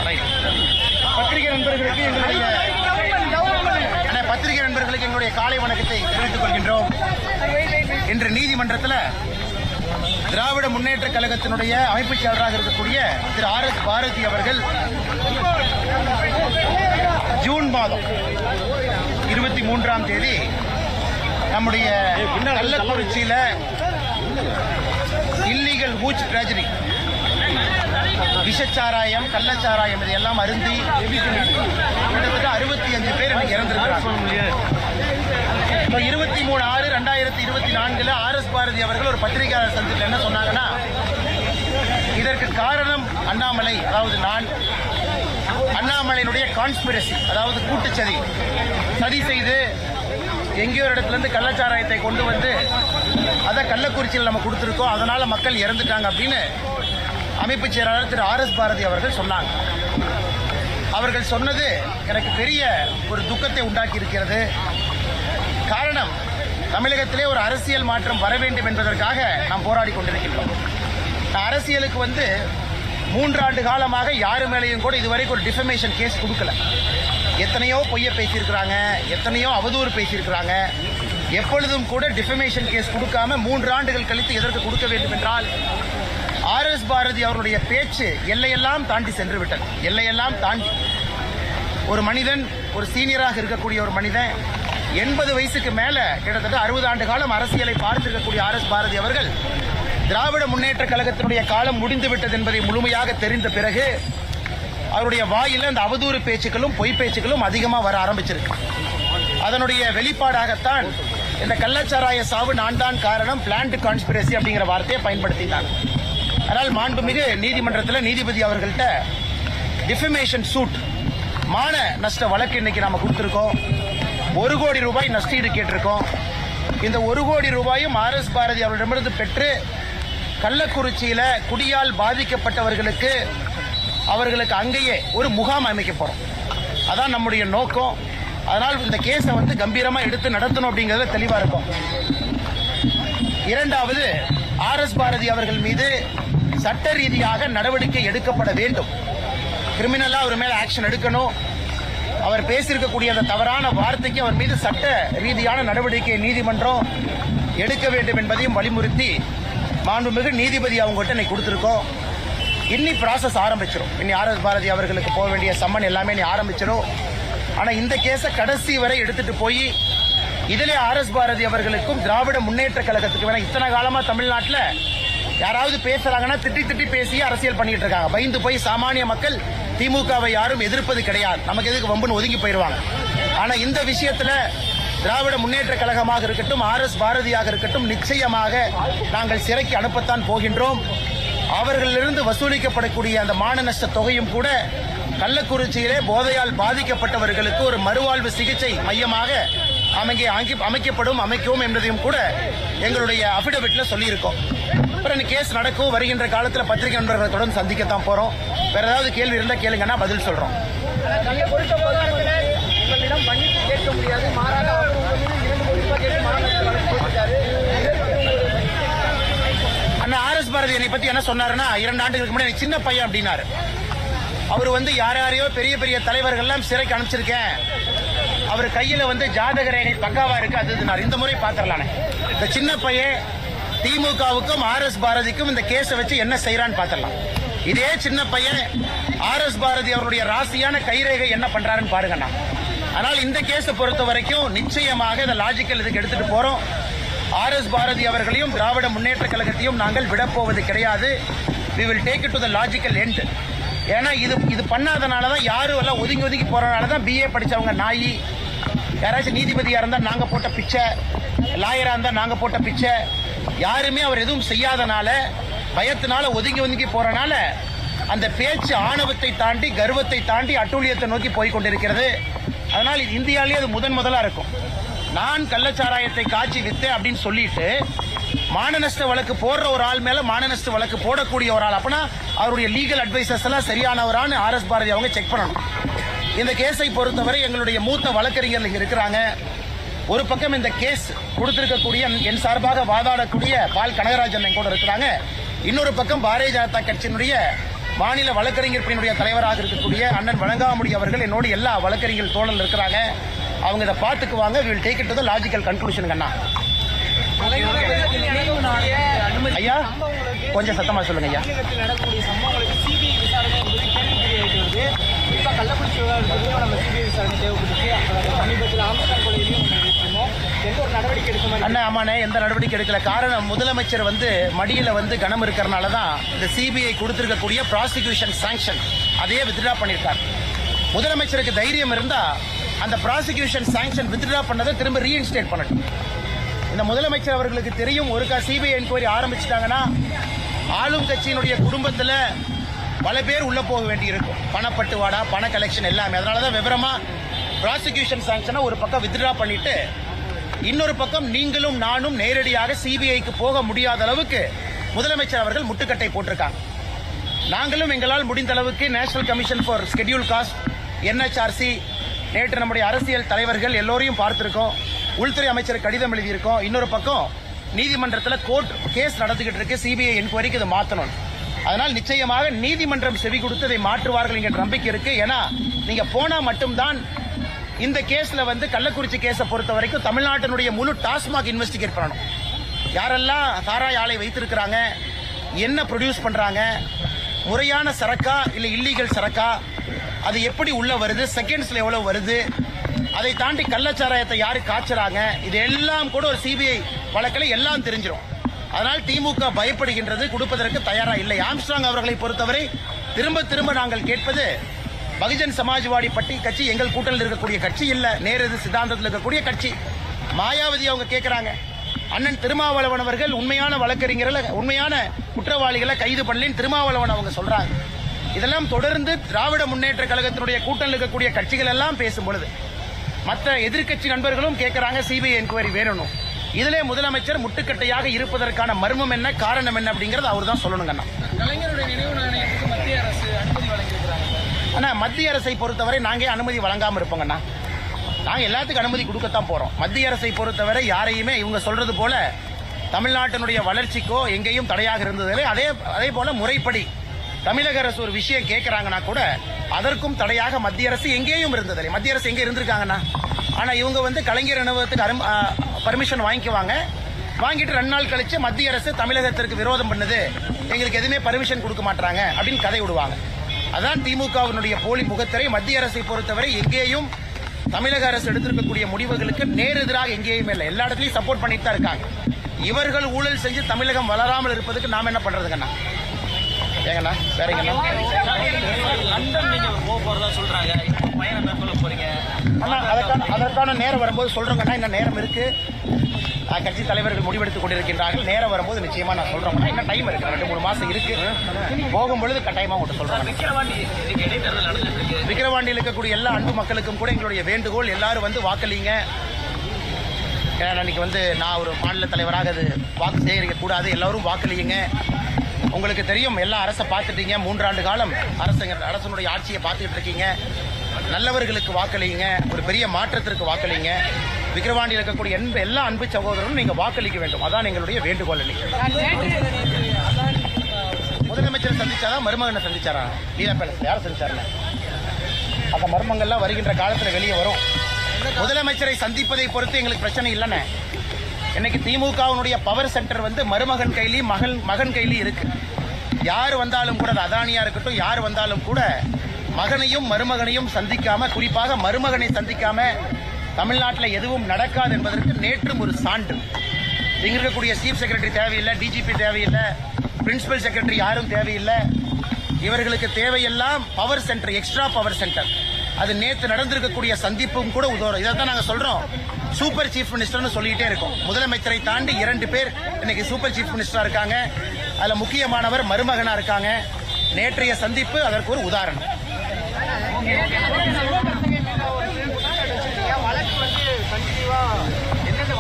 பத்திரிகை நண்பர்களுக்கு எங்களுடைய காலை வணக்கத்தை தெரிவித்துக் கொள்கின்றோம். இன்று நீதிமன்றத்தில் திராவிட முன்னேற்ற கழகத்தினுடைய அமைப்புச் செயலராக இருக்கக்கூடிய திரு RS பாரதி அவர்கள் ஜூன் மாதம் 23ஆம் தேதி நம்முடைய கள்ளக்குறிச்சியில இல்லீகல் ஊச் டிராஜடி விஷச்சாராயம் கள்ளச்சாராயம் இதையெல்லாம் அருந்தி கிட்டத்தட்ட 65 பேர் இன்னைக்கு இறந்திருக்கிறாங்க. 23/6/2024 RS பாரதி அவர்கள் ஒரு பத்திரிகையாளர் சந்திப்பில் என்ன சொன்னாங்கன்னா, இதற்கு காரணம் அண்ணாமலை, அதாவது நான் அண்ணாமலையினுடைய கான்ஸ்பிரசி, அதாவது கூட்டுச்சதி சதி செய்து எங்கேயோ ஒரு இடத்துல இருந்து கள்ளச்சாராயத்தை கொண்டு வந்து அதை கள்ளக்குறிச்சியில் நம்ம கொடுத்துருக்கோம், அதனால மக்கள் இறந்துட்டாங்க அப்படின்னு அமைப்பு செயலாளர் திரு RS பாரதி அவர்கள் சொன்னாங்க. அவர்கள் சொன்னது எனக்கு பெரிய ஒரு துக்கத்தை உண்டாக்கி இருக்கிறது. காரணம், தமிழகத்திலே ஒரு அரசியல் மாற்றம் வர வேண்டும் என்பதற்காக நாம் போராடி கொண்டிருக்கின்றோம். அரசியலுக்கு 3 ஆண்டு காலமாக யாரு மேலேயும் கூட இதுவரைக்கும் ஒரு டிஃபமேஷன் கேஸ் கொடுக்கல. எத்தனையோ பொய்ய பேசியிருக்கிறாங்க, எத்தனையோ அவதூறு பேசியிருக்கிறாங்க. எப்பொழுதும் கூட டிஃபமேஷன் கேஸ் கொடுக்காம 3 ஆண்டுகள் கழித்து எதற்கு கொடுக்க வேண்டும் என்றால், RS பாரதி அவருடைய பேச்சு எல்லையெல்லாம் தாண்டி சென்று விட்டது. எல்லையெல்லாம் தாண்டி ஒரு மனிதன், ஒரு சீனியராக இருக்கக்கூடிய ஒரு மனிதன் 80 வயசுக்கு மேல கிட்டத்தட்ட 60 ஆண்டு காலம் அரசியலை பார்த்திருக்கக்கூடிய RS பாரதி அவர்கள் திராவிட முன்னேற்ற கழகத்தினுடைய காலம் முடிந்து விட்டது என்பதை முழுமையாக தெரிந்த பிறகு அவருடைய வாயில அந்த அவதூறு பேச்சுக்களும் பொய் பேச்சுக்களும் அதிகமா வர ஆரம்பிச்சிருக்கு. அதனுடைய வெளிப்பாடாகத்தான் இந்த கள்ளச்சாராய சாவு நான் தான் காரணம், பிளான்ட் கான்ஸ்பிரசி அப்படிங்கிற வார்த்தையை பயன்படுத்தினாங்க. ஆனால் மாண்புமிகு நீதிமன்றத்தில் நீதிபதி அவர்கள்ட்ட டிஃபமேஷன் சூட், மான நஷ்ட வழக்கு இன்னைக்கு நாம கொடுத்திருக்கோம். 1 கோடி ரூபாய் நஷ்டீடு கேட்டிருக்கோம். இந்த 1 கோடி ரூபாயும் RS பாரதி அவர்களிடமிருந்து பெற்று கள்ளக்குறிச்சியில குடியால் பாதிக்கப்பட்டவர்களுக்கு அவர்களுக்கு அங்கேயே ஒரு முகாம் அமைக்க போறோம். அதான் நம்முடைய நோக்கம். அதனால் இந்த கேஸை கம்பீரமா எடுத்து நடத்தணும் அப்படிங்கறத தெளிவா இருக்கும். இரண்டாவது, RS பாரதி அவர்கள் மீது சட்ட ரீதியாக நடவடிக்கை எடுக்கப்பட வேண்டும். கிரிமினலா அவர் மேல ஆக்ஷன் எடுக்கணும். அவர் பேசியிருக்கக்கூடிய அந்த தவறான வார்த்தைக்கு அவர் மீது சட்ட ரீதியான நடவடிக்கை நீதிமன்றம் எடுக்க வேண்டும் என்பதையும் வலியுறுத்தி மாண்புமிகு நீதிபதி அவங்ககிட்ட இன்னைக்கு கொடுத்திருக்கோம். இன்னி ப்ராசஸ் ஆரம்பிச்சிடும். இனி RS பாரதி அவர்களுக்கு போக வேண்டிய சம்மன் எல்லாமே இனி ஆரம்பிச்சிடும். ஆனா இந்த கேஸை கடைசி வரை எடுத்துட்டு போய் இதிலே RS பாரதி அவர்களுக்கும் திராவிட முன்னேற்ற கழகத்துக்கு வேணா, இத்தனை காலமா தமிழ்நாட்டில் யாராவது பேசுறாங்கன்னா திட்டி பேசி அரசியல் பண்ணிட்டு இருக்காங்க. பயந்து போய் சாமானிய மக்கள் திமுகவை யாரும் எதிர்ப்பது கிடையாது. நமக்கு எதுக்கு வம்புன்னு ஒதுங்கி போயிடுவாங்க. ஆனா இந்த விஷயத்துல திராவிட முன்னேற்ற கழகமாக இருக்கட்டும், RS பாரதியாக இருக்கட்டும், நிச்சயமாக நாங்கள் சிறைக்கு அனுப்பத்தான் போகின்றோம். அவர்களிலிருந்து வசூலிக்கப்படக்கூடிய அந்த மான நஷ்ட தொகையும் கூட கள்ளக்குறிச்சியிலே போதையால் பாதிக்கப்பட்டவர்களுக்கு ஒரு மறுவாழ்வு சிகிச்சை மையமாக அமைக்கவும் என்பதையும் கூட எங்களுடைய அபிடவிட்ல சொல்லியிருக்கோம். அப்புறம் கேஸ் நடக்கும். வருகின்ற காலத்தில் பத்திரிகை நண்பர்களுடன் சந்திக்கத்தான் போறோம். வேற ஏதாவது கேள்வி இருந்தா கேளுங்கன்னா பதில் சொல்றோம். அண்ணா RS பாரதி என்னை பத்தி என்ன சொன்னாருன்னா, 2 ஆண்டுகளுக்கு முன்னாடி சின்ன பையன் அப்படின்னாரு. அவர் யாரையோ பெரிய பெரிய தலைவர்கள் எல்லாம் சிறைக்கு அனுப்பிச்சிருக்கேன், அவர் கையில ஜாதக ரேகை பக்காவா இருக்கு, அது இந்த முறை பாத்திரலானே. இந்த சின்ன பையன் திமுகவுக்கும் RS பாரதிக்கும் இந்த கேஸை வச்சு என்ன செய்யறான்னு பாத்திரலாம். இதே சின்ன பையன் RS பாரதி அவருடைய ராசியான கைரேகை என்ன பண்றாருன்னு பாருங்கண்ணா. ஆனால் இந்த கேஸை பொறுத்த வரைக்கும் நிச்சயமாக இந்த லாஜிக்கல் இதுக்கு எடுத்துட்டு போறோம். RS பாரதி அவர்களையும் திராவிட முன்னேற்ற கழகத்தையும் நாங்கள் விடப்போவது கிடையாது. we will take it to the logical end. ஏன்னா இது பண்ணாதனாலதான் யாரும் எல்லாம் ஒதுங்கி போறதுனாலதான் BA படிச்சவங்க நாயி, யாராச்சும் நீதிபதியா இருந்தா நாங்க போட்ட பிச்சை, லாயரா இருந்தா நாங்க போட்ட பிச்சை, யாருமே அவர் எதுவும் செய்யாதனால பயத்தினால ஒதுங்கி போறனால அந்த பேச்சு ஆணவத்தை தாண்டி கர்வத்தை தாண்டி அட்டூழியத்தை நோக்கி போய் கொண்டிருக்கிறது. அதனால் இது இந்தியாவிலேயே அது முதலா இருக்கும். நான் கள்ளச்சாராயத்தை காய்ச்சி வித்தேன் அப்படின்னு சொல்லிட்டு மான நஷ்ட வழக்கு போடுற ஒரு ஆள் மேல மான நஷ்ட வழக்கு போடக்கூடிய ஒரு ஆள், அப்பனா அவருடைய லீகல் அட்வைசர்ஸ் எல்லாம் சரியானவரான்னு RS பாரதி அவங்க செக் பண்ணணும். இந்த கேஸை பொறுத்தவரை எங்களுடைய மூத்த வழக்கறிஞர்கள் இருக்கிறாங்க. ஒரு பக்கம் இந்த கேஸ் கொடுத்திருக்கக்கூடிய என் சார்பாக வாதாடக்கூடிய பால் கனகராஜன் கூட இருக்கிறாங்க. இன்னொரு பக்கம் பாரதிய ஜனதா கட்சியினுடைய மாநில வழக்கறிஞர் பிரிவினுடைய தலைவராக இருக்கக்கூடிய அண்ணன் வழங்காமுடி அவர்கள் என்னோடு எல்லா வழக்கறிஞர் தோழல் இருக்கிறாங்க. அவங்க இதை பார்த்துக்குவாங்க. we will take it to the logical conclusion. அண்ணா ஐயா கொஞ்சம் சத்தமா சொல்லுங்க ஐயா. அண்ணா ஆமாண்ணே, எந்த நடவடிக்கை எடுக்கல. காரணம் முதலமைச்சர் மடியில கனம் இருக்கிறனால தான் இந்த சிபிஐ கொடுத்திருக்கக்கூடிய ப்ராசிக்யூஷன் சாங்ஷன் அதையே வித்ட்ரா பண்ணிருக்காரு. முதலமைச்சருக்கு தைரியம் இருந்தா அந்த ப்ராசிக்யூஷன் சாங்ஷன் வித்ட்ரா பண்ணதை திரும்ப ரீஇன்ஸ்டேட் பண்ணட்டும். இந்த முதலமைச்சர் அவர்களுக்கு தெரியும், ஒருக்கா சிபிஐ என்கொயரி ஆரம்பிச்சிட்டாங்கன்னா ஆளும் கட்சியினுடைய குடும்பத்துல பல பேர் உள்ள போக வேண்டி இருக்கும். பணப்பட்டுவாடா, பண கலெக்ஷன் எல்லாமே. அதனாலதான் விவரமா ப்ராசிக்யூஷன் சாங்ஷனை ஒரு பக்கம் வித்ட்ரா பண்ணிட்டு இன்னொரு பக்கம் நீங்களும் நானும் நேரடியாக சிபிஐக்கு போக முடியாத அளவுக்கு முதலமைச்சர் அவர்கள் முட்டுக்கட்டை போட்டிருக்காங்க. நாங்களும் எங்களால் முடிந்த அளவுக்கு national commission for schedule cost, NHRC, நேற்று நம்முடைய அரசியல் தலைவர்கள் எல்லோரையும் பார்த்திருக்கோம். உள்துறை அமைச்சர் கடிதம் எழுதியிருக்கோம். இன்னொரு பக்கம் நீதிமன்றத்தில் கோர்ட் கேஸ் நடந்துகிட்டு இருக்கு, சிபிஐ என்கொயரிக்கு இதை மாற்றணும். அதனால் நிச்சயமாக நீதிமன்றம் செவி கொடுத்து இதை மாற்றுவார்கள் என்கிற நம்பிக்கை இருக்கு. ஏன்னா நீங்க போனா மட்டும்தான் இந்த கேஸ்ல கள்ளக்குறிச்சி கேஸை பொறுத்த வரைக்கும் தமிழ்நாட்டினுடைய முழு டாஸ்மாக் இன்வெஸ்டிகேட் பண்ணணும். யாரெல்லாம் சாராய ஆலை வைத்திருக்கிறாங்க, என்ன ப்ரொடியூஸ் பண்றாங்க, முறையான சரக்கா இல்ல இல்லீகல் சரக்கா, அது எப்படி உள்ள வருது, செகண்ட்ஸ்ல எவ்வளவு வருது, அதை தாண்டி கள்ளச்சாராயத்தை யாரு காய்ச்சறாங்க, இது எல்லாம் கூட ஒரு சிபிஐ வழக்கில் எல்லாம் தெரிஞ்சிடும். அதனால் திமுக பயப்படுகின்றது, கொடுப்பதற்கு தயாரா இல்லை. ஆம்ஸ்ட்ராங் அவர்களை பொறுத்தவரை திரும்ப திரும்ப நாங்கள் கேட்பது, பகுஜன் சமாஜ்வாடி கட்சி எங்கள் கூட்டத்தில் இருக்கக்கூடிய கட்சி இல்ல, நேரு சித்தாந்தத்தில் இருக்கக்கூடிய கட்சி. மாயாவதி அவங்க கேட்கிறாங்க, அண்ணன் திருமாவளவன் அவர்கள் உண்மையான வழக்கறிஞர்களை, உண்மையான குற்றவாளிகளை கைது பண்ணலின்னு திருமாவளவன் அவங்க சொல்றாங்க. இதெல்லாம் தொடர்ந்து திராவிட முன்னேற்ற கழகத்தினுடைய கூட்டத்தில் இருக்கக்கூடிய கட்சிகள் எல்லாம் பேசும் பொழுது மற்ற எதிர்க்கட்சி நண்பர்களும் கேட்கிறாங்க சிபிஐ என்கொயரி வேணும். இதிலே முதலமைச்சர் முட்டுக்கட்டையாக இருப்பதற்கான மர்மம் என்ன, காரணம் என்ன அப்படிங்கறது அவர் தான் சொல்லணுங்க. கலைஞருடைய நினைவு நாணயத்துக்கு மத்திய அரசு அனுமதி வழங்கியிருக்கிறாங்க. ஆனா மத்திய அரசை பொறுத்தவரை நாங்க அனுமதி வழங்காம இருப்போங்கண்ணா. நாங்க எல்லாத்துக்கும் அனுமதி கொடுக்கத்தான் போறோம். மத்திய அரசை பொறுத்தவரை யாரையுமே இவங்க சொல்றது போல தமிழ்நாட்டினுடைய வளர்ச்சிக்கோ எங்கேயும் தடையாக இருந்ததில்லை. அதே போல முறைப்படி தமிழக அரசு ஒரு விஷயம் கேட்கறாங்கன்னா கூட அதற்கும் தடையாக மத்திய அரசு எங்கேயும் இருந்ததில்லை. மத்திய அரசு எங்க இருந்திருக்காங்கன்னா, ஆனா இவங்க கலைஞர் நினைவகத்துக்கு பர்மிஷன் வாங்கிக்குவாங்க. வாங்கிட்டு 2 நாள் கழிச்சு மத்திய அரசு தமிழகத்திற்கு விரோதம் பண்ணுது, எங்களுக்கு எதுவுமே பர்மிஷன் கொடுக்க மாட்டாங்க அப்படின்னு கதை விடுவாங்க. அதான் திமுகவினுடைய போலி முகத்திரை. மத்திய அரசை பொறுத்தவரை எங்கேயும் தமிழக அரசு எடுத்திருக்கக்கூடிய முடிவுகளுக்கு நேர் எதிராக எங்கேயுமே இல்லை, எல்லா இடத்துலயும் சப்போர்ட் பண்ணிட்டு தான் இருக்காங்க. இவர்கள் ஊழல் செஞ்சு தமிழகம் வளராமல் இருப்பதுக்கு நாம என்ன பண்றதுங்கண்ணா? ஏங்கண்ணா வேறங்கண்ணா அதற்கான நேரம் வரும்போது சொல்றோங்கண்ணா. இன்னும் நேரம் இருக்கு, கட்சி தலைவர்கள் முடிவெடுத்துக் கொண்டிருக்கின்றார்கள். நேரம் வரும்போது நிச்சயமா நான் சொல்றேன். இன்னும் டைம் இருக்கு, 2-3 மாசம் இருக்கு. போகும்பொழுது கட்டாயமா உங்கள்கிட்ட சொல்றேன். விக்கிரவாண்டியில் இருக்கக்கூடிய எல்லா அன்பு மக்களுக்கும் கூட எங்களுடைய வேண்டுகோள், எல்லாரும் வாக்களிங்க. அன்னைக்கு நான் ஒரு மாநில தலைவராக அது வாக்கு சேகரிக்க கூடாது, எல்லாரும் வாக்களியுங்க. உங்களுக்கு தெரியும், எல்லா அரசை பார்த்துட்டீங்க, 3 ஆண்டு காலம் அரசனுடைய ஆட்சியை பார்த்துட்டு இருக்கீங்க. நல்லவர்களுக்கு வாக்களிங்க, ஒரு பெரிய மாற்றத்திற்கு வாக்களிங்க. விக்கிரவாண்டியில் இருக்கக்கூடிய எல்லா அன்பு சகோதரரும் நீங்க வாக்களிக்க வேண்டும், அதான் எங்களுடைய வேண்டுகோள். முதலமைச்சர் சந்திச்சாரா, மருமகனை சந்திச்சாரா? லீலா பேலஸ் யாரை சந்திச்சாருல? அந்த மர்மங்கள்லாம் வருகின்ற காலத்துல வெளியே வரும். முதலமைச்சரை சந்திப்பதை பொறுத்து எங்களுக்கு பிரச்சனை இல்லைன்னு. இன்னைக்கு திமுகவினுடைய பவர் சென்டர் மருமகன் கையிலையும் மகன் கையிலையும் இருக்கு. யார் வந்தாலும் கூட, அதானியா இருக்கட்டும், யார் வந்தாலும் கூட மகனையும் மருமகனையும் சந்திக்காம, குறிப்பாக மருமகனை சந்திக்காம தமிழ்நாட்டில் எதுவும் நடக்காது என்பதற்கு நேற்றும் ஒரு சான்று. இங்க இருக்கக்கூடிய சீஃப் செக்ரட்டரி தேவையில்லை, டிஜிபி தேவையில்லை, பிரின்சிபல் செக்ரட்டரி யாரும் தேவையில்லை. இவர்களுக்கு தேவையெல்லாம் power centre, extra power centre. அது நேற்று நடந்திருக்கக்கூடிய சந்திப்பும் கூட உதவும். இதைத்தான் நாங்க சொல்றோம், சூப்பர் சீஃப் மினிஸ்டர்னு சொல்லிட்டே இருக்கோம். முதலமைச்சரை தாண்டி 2 பேர் இன்னைக்கு சூப்பர் சீஃப் மினிஸ்டரா இருக்காங்க. அதுல முக்கியமானவர் மருமகனா இருக்காங்க. நேற்றைய சந்திப்பு அதற்கு ஒரு உதாரணம்.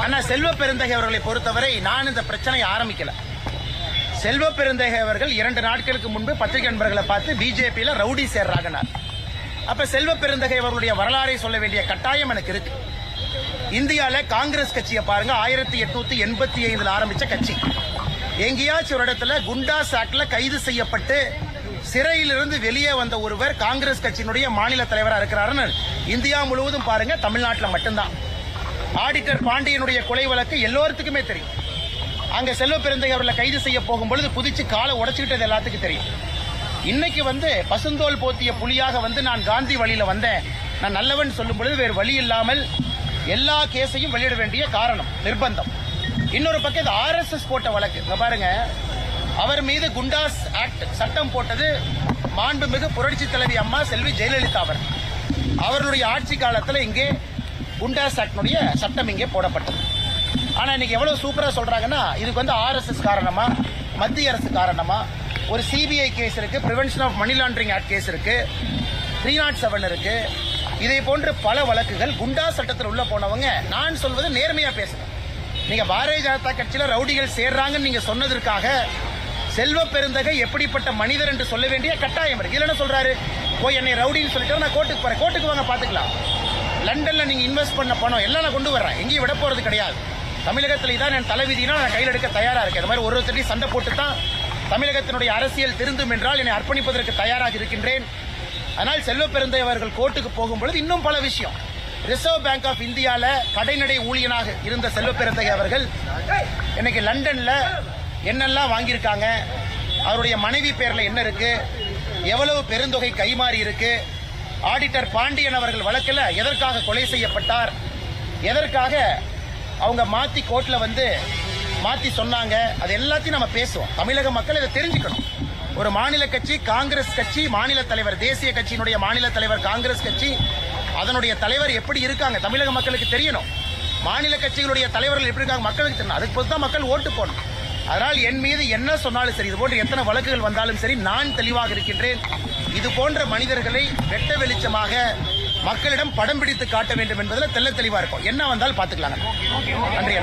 ஆனா செல்வ பெருந்தகை அவர்களை பொறுத்தவரை நான் இந்த பிரச்சனையை ஆரம்பிக்கல. செல்வ பெருந்தகை அவர்கள் 2 நாட்களுக்கு முன்பு பத்திரிகை நண்பர்களை பார்த்து பிஜேபியில ரவுடி சேர்றாங்க. அப்ப செல்வ பெருந்தகை அவர்களுடைய வரலாறை சொல்ல வேண்டிய கட்டாயம் எனக்கு இருக்கு. இந்தியால காங்கிரஸ் கட்சியை பாருங்க, 1885 ஆரம்பிச்ச கட்சி. எங்கேயாச்சும் ஒரு இடத்துல குண்டாஸ் ஆக்ட்ல கைது செய்யப்பட்டு சிறையிலிருந்து வெளியே வந்த ஒருவர் காங்கிரஸ் கட்சியினுடைய மாநில தலைவராக இருக்கிறாருன்னு இந்தியா முழுவதும் பாருங்க, தமிழ்நாட்டில் மட்டும்தான். ஆடிட்டர் பாண்டியனுடைய கொலை வழக்கு எல்லோருத்துக்குமே தெரியும். அங்க செல்வ பெருந்தை அவர்களை கைது செய்ய போகும்பொழுது குதிச்சு காலை உடைச்சுக்கிட்டது எல்லாத்துக்கும் தெரியும். இன்னைக்கு பசுந்தோல் போத்திய புலியாக நான் காந்தி வழியில வந்தேன், நான் நல்லவன் சொல்லும் பொழுது வேறு வழி இல்லாமல் எல்லா கேஸையும் வெளியிட வேண்டிய காரணம், நிர்பந்தம். இன்னொரு பக்கம் RSS போட்ட வழக்கு, இங்க பாருங்க, அவர் மீது குண்டாஸ் ஆக்ட் சட்டம் போட்டது மாண்புமிகு புரட்சி தலைவி அம்மா செல்வி ஜெயலலிதா அவருடைய ஆட்சி காலத்தில் இங்கே குண்டாஸ் ஆக்டுடைய சட்டம் இங்கே போடப்பட்டது. ஆனா இன்னைக்கு எவ்வளவு சூப்பரா சொல்றாங்கன்னா, இதுக்கு RSS காரணமா, மத்திய அரசு காரணமா, ஒரு CBI கேஸ் இருக்கு, prevention of money laundering act case இருக்கு, 307 இருக்கு, இதே போன்ற பல வழக்குகள். குண்டா சட்டத்தில் உள்ள போனவங்க, நான் சொல்வது நேர்மையா பேசுறேன். நீங்க பாரதிய ஜனதா கட்சியில ரவுடிகள் சேர்றாங்கன்னு நீங்க சொன்னதற்காக செல்வ பெருந்தகை எப்படிப்பட்ட மனிதர் என்று சொல்ல வேண்டிய கட்டாயம் இருக்கு. இல்ல என்ன சொல்றாரு, போய் என்னை ரவுடின்னு சொல்லிட்டு நான் கோர்ட்டுக்கு போறேன். கோர்ட்டுக்கு வாங்க, பாத்துக்கலாம். லண்டன்ல நீங்க இன்வெஸ்ட் பண்ண பணம் எல்லாம் நான் கொண்டு வர்றேன், எங்கேயும் விட போறது கிடையாது. தமிழகத்தில் இதான் என் தலைவிதினா நான் கையில் எடுக்க தயாரா இருக்கேன். இந்த மாதிரி ஒருத்தரையும் சண்டை போட்டு தான் தமிழகத்தினுடைய அரசியல் திருந்தும் என்றால் என்னை அர்ப்பணிப்பதற்கு தயாராக இருக்கின்றேன். ஆனால் செல்வ பெருந்தை அவர்கள் கோர்ட்டுக்கு போகும்பொழுது இன்னும் பல விஷயம். ரிசர்வ் பேங்க் ஆஃப் இந்தியால கடைநடை ஊழியனாக இருந்த செல்வ பெருந்தை அவர்கள் இன்னைக்கு லண்டன்ல என்னெல்லாம் வாங்கியிருக்காங்க, அவருடைய மனைவி பேர்ல என்ன இருக்கு, எவ்வளவு பெருந்தொகை கைமாறி இருக்கு, ஆடிட்டர் பாண்டியன் அவர்கள் வழக்கில் எதற்காக கொலை செய்யப்பட்டார், எதற்காக அவங்க மாத்தி கோர்ட்ல மாத்தி சொன்னாங்க, அது எல்லாத்தையும் நம்ம பேசுவோம். தமிழக மக்கள் இதை தெரிஞ்சுக்கணும். ஒரு மாநில கட்சி, காங்கிரஸ் கட்சி, மாநில தலைவர், தேசிய கட்சியினுடைய மாநில தலைவர் காங்கிரஸ் கட்சி, அதனுடைய தலைவர் எப்படி இருக்காங்க தமிழக மக்களுக்கு தெரியணும். மாநில கட்சிகளுடைய தலைவர்கள் எப்படி இருக்காங்க மக்களுக்கு தெரியணும். அதுக்கு பொறுத்து தான் மக்கள் ஓட்டு போடணும். அதனால் என் மீது என்ன சொன்னாலும் சரி, இது போன்ற எத்தனை வழக்குகள் வந்தாலும் சரி, நான் தெளிவாக இருக்கின்றேன். இது போன்ற மனிதர்களை வெட்ட வெளிச்சமாக மக்களிடம் படம் பிடித்து காட்ட வேண்டும் என்பதில் தெல்ல தெளிவா இருக்கும். என்ன வந்தாலும் பார்த்துக்கலாங்க. நன்றி.